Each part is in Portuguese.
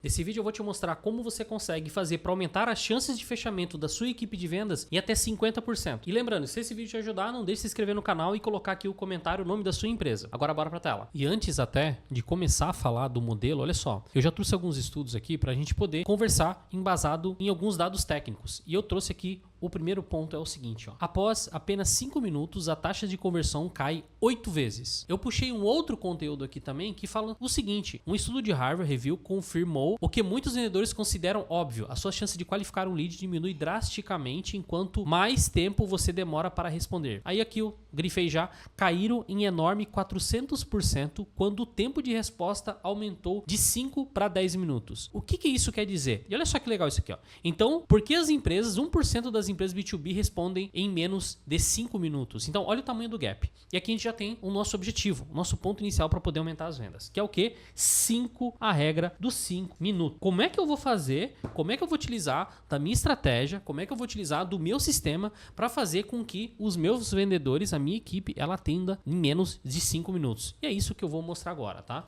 Nesse vídeo eu vou te mostrar como você consegue fazer para aumentar as chances de fechamento da sua equipe de vendas em até 50%. E lembrando, se esse vídeo te ajudar, não deixe de se inscrever no canal e colocar aqui o comentário, o nome da sua empresa. Agora bora para a tela. E antes até de começar a falar do modelo, olha só, eu já trouxe alguns estudos aqui para a gente poder conversar embasado em alguns dados técnicos. E eu trouxe aqui o primeiro ponto é o seguinte, ó. Após apenas 5 minutos, a taxa de conversão cai 8 vezes. Eu puxei um outro conteúdo aqui também que fala o seguinte, um estudo de Harvard Review confirmou o que muitos vendedores consideram óbvio, a sua chance de qualificar um lead diminui drasticamente enquanto mais tempo você demora para responder. Aí aqui eu grifei já, caíram em enorme 400% quando o tempo de resposta aumentou de 5 para 10 minutos. O que isso quer dizer? E olha só que legal isso aqui, ó. Então, por que as empresas, 1% das empresas B2B respondem em menos de 5 minutos? Então, olha o tamanho do gap. E aqui a gente já tem o nosso objetivo, o nosso ponto inicial para poder aumentar as vendas, que é o quê? 5, a regra dos 5 minutos. Como é que eu vou fazer? Como é que eu vou utilizar da minha estratégia? Como é que eu vou utilizar do meu sistema para fazer com que os meus vendedores, a minha equipe, ela atenda em menos de 5 minutos? E é isso que eu vou mostrar agora, tá?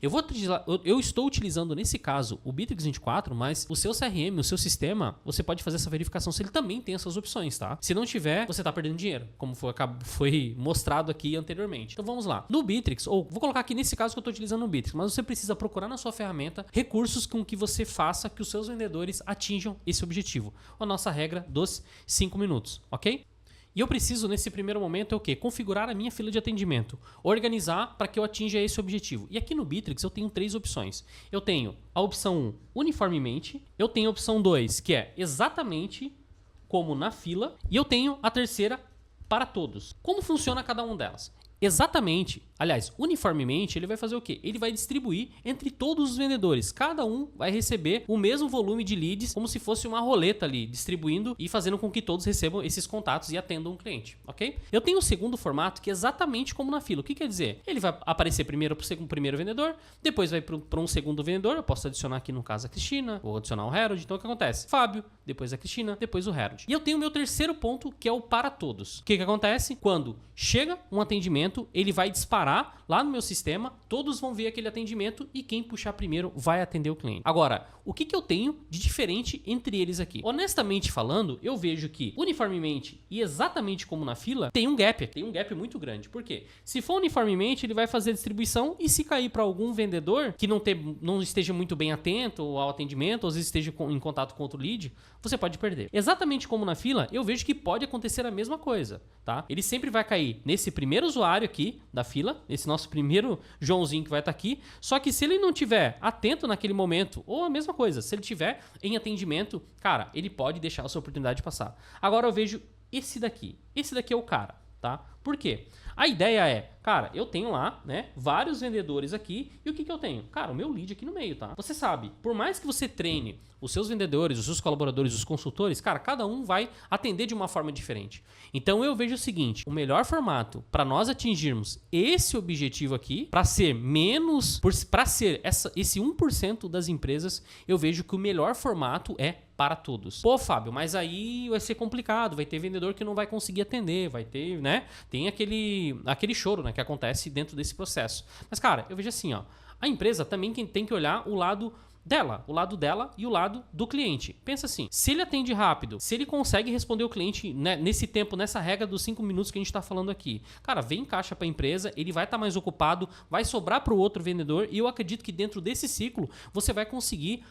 Eu estou utilizando nesse caso o Bitrix 24, mas o seu CRM, o seu sistema, você pode fazer essa verificação se ele também tem essas opções, tá? Se não tiver, você tá perdendo dinheiro, como foi mostrado aqui anteriormente. Então vamos lá. No Bitrix, ou vou colocar aqui nesse caso que eu estou utilizando no Bitrix, mas você precisa procurar na sua ferramenta recursos com que você faça que os seus vendedores atinjam esse objetivo. A nossa regra dos 5 minutos, ok? E eu preciso, nesse primeiro momento, é o quê? Configurar a minha fila de atendimento. Organizar para que eu atinja esse objetivo. E aqui no Bitrix eu tenho 3 opções. Eu tenho a opção 1, uniformemente. Eu tenho a opção 2, que é exatamente como na fila. E eu tenho a terceira, para todos. Como funciona cada uma delas? Exatamente, aliás, uniformemente, ele vai fazer o quê? Ele vai distribuir entre todos os vendedores. Cada um vai receber o mesmo volume de leads, como se fosse uma roleta ali, distribuindo e fazendo com que todos recebam esses contatos e atendam um cliente, ok? Eu tenho o segundo formato, que é exatamente como na fila. O que quer dizer? Ele vai aparecer primeiro para o primeiro vendedor, depois vai para um segundo vendedor. Eu posso adicionar aqui no caso a Cristina, vou adicionar o Harold. Então o que acontece? Fábio, depois a Cristina, depois o Harold. E eu tenho o meu terceiro ponto, que é o para todos. O que acontece? Quando chega um atendimento, ele vai disparar lá no meu sistema, todos vão ver aquele atendimento e quem puxar primeiro vai atender o cliente. Agora, o que eu tenho de diferente entre eles aqui? Honestamente falando, eu vejo que uniformemente e exatamente como na fila, tem um gap muito grande. Por quê? Se for uniformemente, ele vai fazer a distribuição e se cair para algum vendedor que não esteja muito bem atento ao atendimento, ou às vezes esteja em contato com outro lead, você pode perder. Exatamente como na fila, eu vejo que pode acontecer a mesma coisa, tá? Ele sempre vai cair nesse primeiro usuário aqui da fila, esse nosso primeiro Joãozinho que vai estar aqui, só que se ele não tiver atento naquele momento, ou a mesma coisa, se ele tiver em atendimento, cara, ele pode deixar a sua oportunidade passar. Agora eu vejo esse daqui é o cara, tá? Por quê? A ideia é, cara, eu tenho lá, né, vários vendedores aqui, e o que eu tenho? Cara, o meu lead aqui no meio, tá? Você sabe, por mais que você treine os seus vendedores, os seus colaboradores, os consultores, cara, cada um vai atender de uma forma diferente. Então eu vejo o seguinte, o melhor formato para nós atingirmos esse objetivo aqui, para ser esse 1% das empresas, eu vejo que o melhor formato é para todos. Pô, Fábio, mas aí vai ser complicado, vai ter vendedor que não vai conseguir atender, vai ter, né? Tem aquele choro, né, que acontece dentro desse processo. Mas, cara, eu vejo assim, ó, a empresa também tem que olhar o lado dela e o lado do cliente. Pensa assim, se ele atende rápido, se ele consegue responder o cliente, né, nesse tempo, nessa regra dos 5 minutos que a gente está falando aqui, cara, vem caixa para a empresa, ele vai estar mais ocupado, vai sobrar para o outro vendedor e eu acredito que dentro desse ciclo você vai conseguir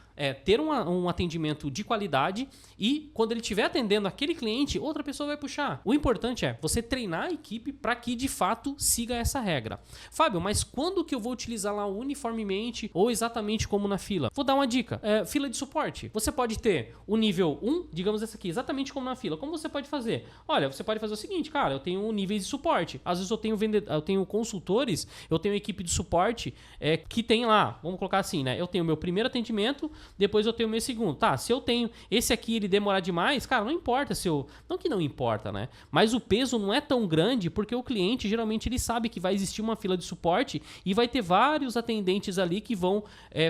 ter um atendimento de qualidade e quando ele estiver atendendo aquele cliente, outra pessoa vai puxar. O importante é você treinar a equipe para que de fato siga essa regra. Fábio, mas quando que eu vou utilizar lá uniformemente ou exatamente como na fila? Vou dar uma dica, fila de suporte. Você pode ter o nível 1, digamos essa aqui, exatamente como na fila. Como você pode fazer? Olha, você pode fazer o seguinte, cara, eu tenho níveis de suporte. Às vezes eu tenho consultores, eu tenho equipe de suporte que tem lá, vamos colocar assim, né? Eu tenho o meu primeiro atendimento, depois eu tenho o meu segundo. Tá, se eu tenho esse aqui ele demorar demais, cara, não importa se eu... Não que não importa, né? Mas o peso não é tão grande porque o cliente, geralmente, ele sabe que vai existir uma fila de suporte e vai ter vários atendentes ali que vão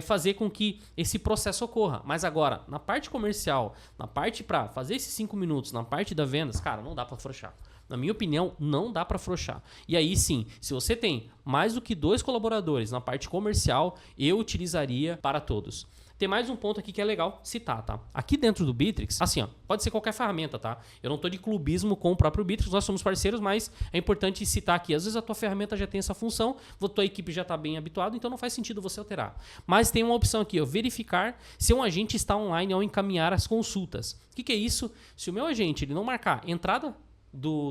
fazer com que esse processo ocorra. Mas agora, na parte comercial, na parte para fazer esses 5 minutos, na parte da vendas, cara, não dá para afrouxar. Na minha opinião, não dá para afrouxar. E aí sim, se você tem mais do que 2 colaboradores na parte comercial, eu utilizaria para todos. Tem mais um ponto aqui que é legal citar, tá? Aqui dentro do Bitrix, assim, ó, pode ser qualquer ferramenta, tá? Eu não tô de clubismo com o próprio Bitrix, nós somos parceiros, mas é importante citar aqui. Às vezes a tua ferramenta já tem essa função, a tua equipe já tá bem habituada, então não faz sentido você alterar. Mas tem uma opção aqui, ó, verificar se um agente está online ao encaminhar as consultas. O que é isso? Se o meu agente ele não marcar entrada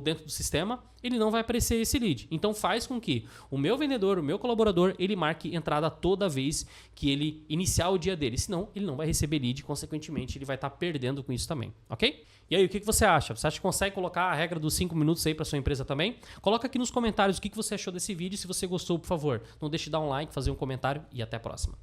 dentro do sistema, ele não vai aparecer esse lead. Então faz com que o meu vendedor, o meu colaborador, ele marque entrada toda vez que ele iniciar o dia dele. Senão, ele não vai receber lead, consequentemente, ele vai estar perdendo com isso também, ok? E aí, o que você acha? Você acha que consegue colocar a regra dos 5 minutos aí para sua empresa também? Coloca aqui nos comentários o que você achou desse vídeo. Se você gostou, por favor, não deixe de dar um like, fazer um comentário e até a próxima.